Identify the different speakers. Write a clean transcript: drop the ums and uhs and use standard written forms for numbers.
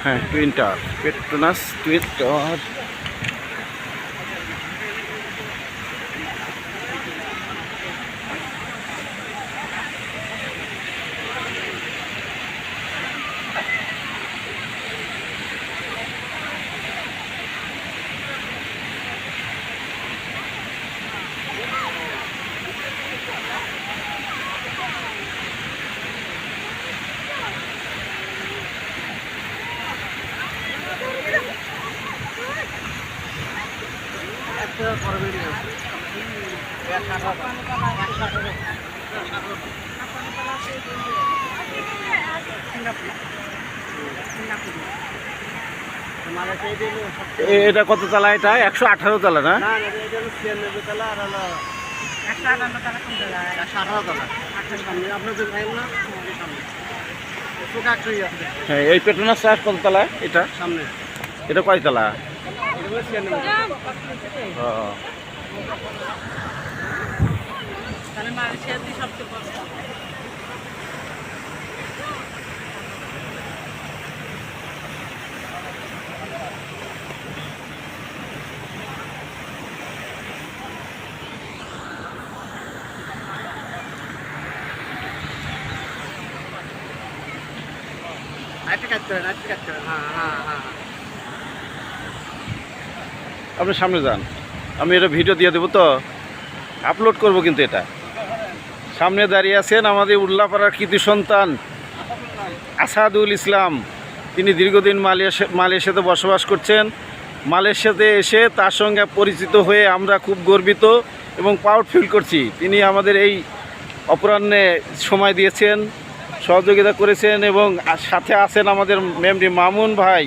Speaker 1: হ্যাঁ, twin tower, Petronas twin tower. এটা কত তলা? এটা 118 তলা না? হ্যাঁ, এই পেট্রোনাস টাওয়ার কত তলা? এটা সামনে, এটা কয় তলা? আপনি সামনে যান, আমি এটা ভিডিও দিয়ে দেবো তো, আপলোড করব। কিন্তু এটা সামনে দাঁড়িয়ে আছেন আমাদের উল্লাপাড়ার কৃতি সন্তান আসাদুল ইসলাম। তিনি দীর্ঘদিন মালয়েশিয়াতে বসবাস করছেন। মালয়েশিয়াতে এসে তার সঙ্গে পরিচিত হয়ে আমরা খুব গর্বিত এবং প্রাউড ফিল করছি। তিনি আমাদের এই অপরাহ্নে সময় দিয়েছেন, সহযোগিতা করেছেন এবং সাথে আছেন আমাদের মেমরি মামুন ভাই।